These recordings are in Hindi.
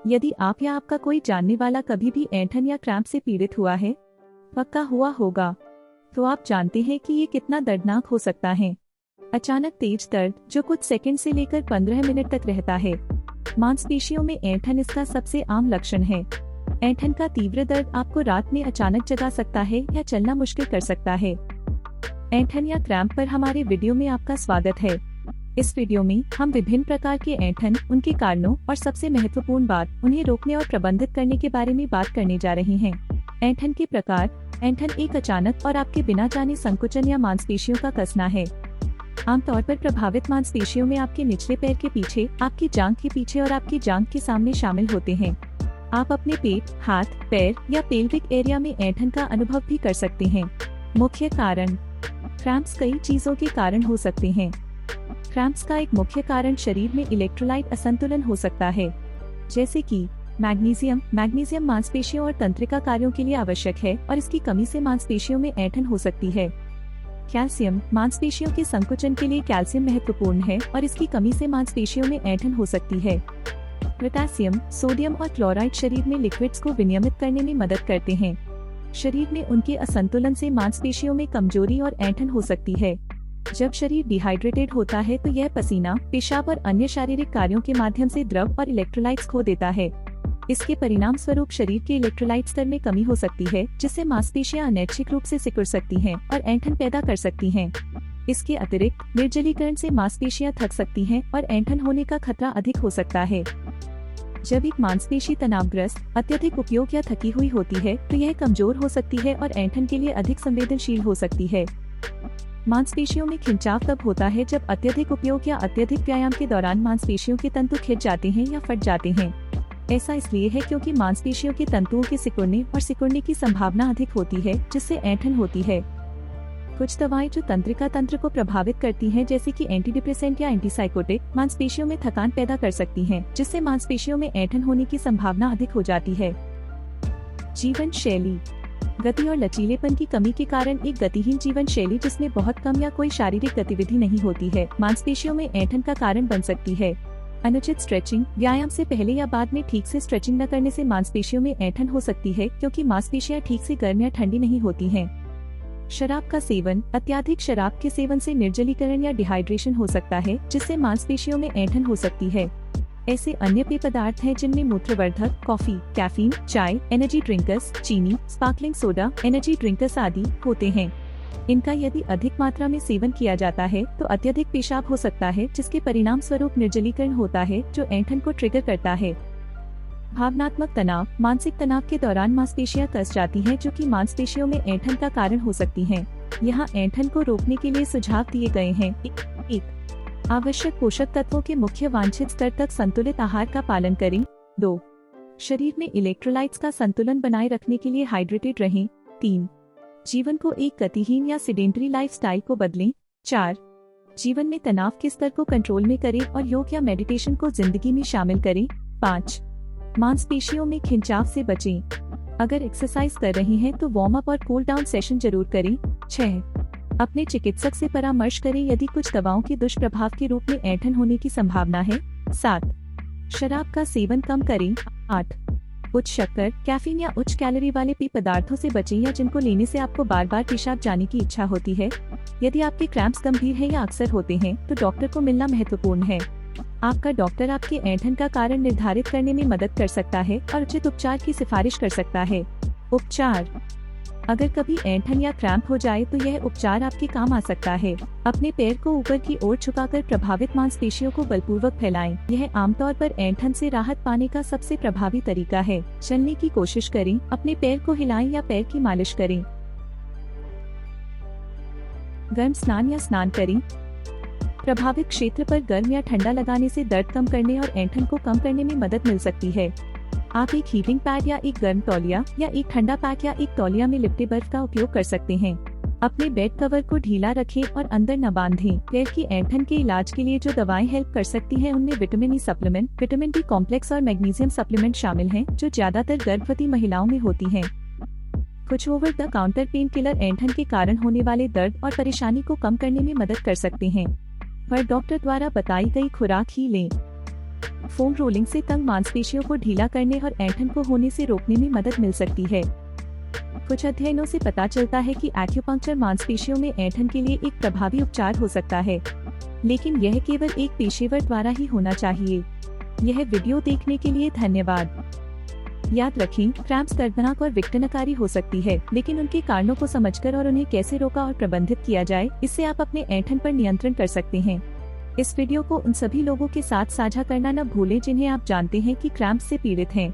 यदि आप या आपका कोई जानने वाला कभी भी ऐंठन या क्रैम्प से पीड़ित हुआ है, पक्का हुआ होगा, तो आप जानते हैं कि ये कितना दर्दनाक हो सकता है। अचानक तेज दर्द जो कुछ सेकंड से लेकर 15 मिनट तक रहता है। मांसपेशियों में ऐंठन इसका सबसे आम लक्षण है। ऐंठन का तीव्र दर्द आपको रात में अचानक जगा सकता है या चलना मुश्किल कर सकता है। ऐंठन या क्रैम्प पर हमारे वीडियो में आपका स्वागत है। इस वीडियो में हम विभिन्न प्रकार के ऐंठन, उनके कारणों और सबसे महत्वपूर्ण बात, उन्हें रोकने और प्रबंधित करने के बारे में बात करने जा रहे हैं। ऐंठन के प्रकार। ऐंठन एक अचानक और आपके बिना जाने संकुचन या मांसपेशियों का कसना है। आमतौर पर प्रभावित मांसपेशियों में आपके निचले पैर के पीछे, आपकी जांघ के पीछे और आपकी जांघ के सामने शामिल होते हैं। आप अपने पेट, हाथ, पैर या पेल्विक एरिया में ऐंठन का अनुभव भी कर सकते हैं। मुख्य कारण। क्रैम्प्स कई चीजों के कारण हो सकते हैं। क्रैम्प्स का एक मुख्य कारण शरीर में इलेक्ट्रोलाइट असंतुलन हो सकता है, जैसे कि मैग्नीशियम। मैग्नीशियम मांसपेशियों और तंत्रिका कार्यों के लिए आवश्यक है और इसकी कमी से मांसपेशियों में ऐंठन हो सकती है। कैल्शियम। मांसपेशियों के संकुचन के लिए कैल्शियम महत्वपूर्ण है और इसकी कमी से मांसपेशियों में ऐंठन हो सकती है। पोटेशियम। सोडियम और क्लोराइड शरीर में लिक्विड्स को विनियमित करने में मदद करते हैं। शरीर में उनके असंतुलन से मांसपेशियों में कमजोरी और ऐंठन हो सकती है। जब शरीर डिहाइड्रेटेड होता है तो यह पसीना, पेशाब और अन्य शारीरिक कार्यों के माध्यम से द्रव और इलेक्ट्रोलाइट्स खो देता है। इसके परिणाम स्वरूप शरीर के इलेक्ट्रोलाइट स्तर में कमी हो सकती है, जिससे मांसपेशियां अनैच्छिक रूप से सिकुड़ सकती हैं और ऐंठन पैदा कर सकती हैं। इसके अतिरिक्त निर्जलीकरण से मांसपेशियां थक सकती हैं और ऐंठन होने का खतरा अधिक हो सकता है। जब एक मांसपेशी तनावग्रस्त, अत्यधिक उपयोग या थकी हुई होती है तो यह कमजोर हो सकती है और ऐंठन के लिए अधिक संवेदनशील हो सकती है। मांसपेशियों में खिंचाव तब होता है जब अत्यधिक उपयोग या अत्यधिक व्यायाम के दौरान मांसपेशियों के तंतु खिंच जाते हैं या फट जाते हैं। ऐसा इसलिए है क्योंकि मांसपेशियों के तंतुओं के सिकुड़ने की संभावना अधिक होती है, जिससे ऐंठन होती है। कुछ दवाएं जो तंत्रिका तंत्र को प्रभावित करती हैं, जैसे कि एंटीडिप्रेसेंट या एंटीसाइकोटिक, मांसपेशियों में थकान पैदा कर सकती हैं, जिससे मांसपेशियों में ऐंठन होने की संभावना अधिक हो जाती है। जीवन शैली। गति और लचीलेपन की कमी के कारण एक गतिहीन जीवन शैली, जिसमें बहुत कम या कोई शारीरिक गतिविधि नहीं होती है, मांसपेशियों में ऐंठन का कारण बन सकती है। अनुचित स्ट्रेचिंग। व्यायाम से पहले या बाद में ठीक से स्ट्रेचिंग न करने से मांसपेशियों में ऐंठन हो सकती है, क्योंकि मांसपेशियां ठीक से गर्म या ठंडी नहीं होती हैं। शराब का सेवन। अत्यधिक शराब के सेवन से निर्जलीकरण या डिहाइड्रेशन हो सकता है, जिससे मांसपेशियों में ऐंठन हो सकती है। ऐसे अन्य पेय पदार्थ हैं जिनमें मूत्रवर्धक, कॉफी, कैफीन, चाय, एनर्जी ड्रिंकर्स, चीनी, स्पार्कलिंग सोडा, एनर्जी ड्रिंकर्स आदि होते हैं। इनका यदि अधिक मात्रा में सेवन किया जाता है तो अत्यधिक पेशाब हो सकता है, जिसके परिणाम स्वरूप निर्जलीकरण होता है, जो ऐंठन को ट्रिगर करता है। भावनात्मक तनाव। मानसिक तनाव के दौरान मांसपेशियां कस जाती हैं, जो कि मांसपेशियों में ऐंठन का कारण हो सकती हैं। यहाँ ऐंठन को रोकने के लिए सुझाव दिए गए हैं। 1. आवश्यक पोषक तत्वों के मुख्य वांछित स्तर तक संतुलित आहार का पालन करें। 2. शरीर में इलेक्ट्रोलाइट्स का संतुलन बनाए रखने के लिए हाइड्रेटेड रहें। 3. जीवन को एक गतिहीन या सेडेंटरी लाइफस्टाइल को बदलें। 4. जीवन में तनाव के स्तर को कंट्रोल में करें और योग या मेडिटेशन को जिंदगी में शामिल करें। 5. मांसपेशियों में खिंचाव से बचें। अगर एक्सरसाइज कर रही हैं तो वार्म अप और कूल डाउन सेशन जरूर करें। 6. अपने चिकित्सक से परामर्श करें यदि कुछ दवाओं के दुष्प्रभाव के रूप में ऐंठन होने की संभावना है। 7. शराब का सेवन कम करें। 8. उच्च शक्कर, कैफीन या उच्च कैलोरी वाले पेय पदार्थों से बचें या जिनको लेने से आपको बार बार पेशाब जाने की इच्छा होती है। यदि आपके क्रैम्प्स गंभीर हैं या अक्सर होते हैं तो डॉक्टर को मिलना महत्वपूर्ण है। आपका डॉक्टर आपके ऐंठन का कारण निर्धारित करने में मदद कर सकता है और उचित उपचार की सिफारिश कर सकता है। उपचार। अगर कभी ऐंठन या क्रैम्प हो जाए तो यह उपचार आपके काम आ सकता है। अपने पैर को ऊपर की ओर झुकाकर प्रभावित मांसपेशियों को बलपूर्वक फैलाएं। यह आमतौर पर ऐंठन से राहत पाने का सबसे प्रभावी तरीका है। चलने की कोशिश करें, अपने पैर को हिलाएं या पैर की मालिश करें। गर्म स्नान या स्नान करें। प्रभावित क्षेत्र पर गर्म या ठंडा लगाने से दर्द कम करने और ऐंठन को कम करने में मदद मिल सकती है। आप एक हीटिंग पैड या एक गर्म तौलिया या एक ठंडा पैक या एक तौलिया में लिपटे बर्फ का उपयोग कर सकते हैं। अपने बेड कवर को ढीला रखें और अंदर न बांधें। पैर की ऐंठन के इलाज के लिए जो दवाएं हेल्प कर सकती हैं उनमें vitamin E supplement, vitamin D complex और मैग्नीशियम सप्लीमेंट शामिल हैं, जो ज्यादातर गर्भवती महिलाओं में होती हैं। कुछ over the counter painkiller ऐंठन के कारण होने वाले दर्द और परेशानी को कम करने में मदद कर सकते हैं, पर डॉक्टर द्वारा बताई गई खुराक ही लें। फोम रोलिंग से तंग मांसपेशियों को ढीला करने और ऐंठन को होने से रोकने में मदद मिल सकती है। कुछ अध्ययनों से पता चलता है कि एक्यूपंक्चर मांसपेशियों में ऐंठन के लिए एक प्रभावी उपचार हो सकता है, लेकिन यह केवल एक पेशेवर द्वारा ही होना चाहिए। यह वीडियो देखने के लिए धन्यवाद। याद रखें, क्रैम्प्स दर्दनाक और विघटनकारी हो सकती है, लेकिन उनके कारणों को समझकर और उन्हें कैसे रोका और प्रबंधित किया जाए, इससे आप अपने ऐंठन पर नियंत्रण कर सकते हैं। इस वीडियो को उन सभी लोगों के साथ साझा करना न भूलें जिन्हें आप जानते हैं कि क्रैम्प्स से पीड़ित हैं।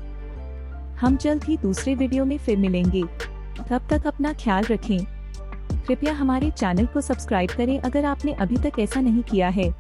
हम जल्द ही दूसरे वीडियो में फिर मिलेंगे। तब तक अपना ख्याल रखें। कृपया हमारे चैनल को सब्सक्राइब करें अगर आपने अभी तक ऐसा नहीं किया है।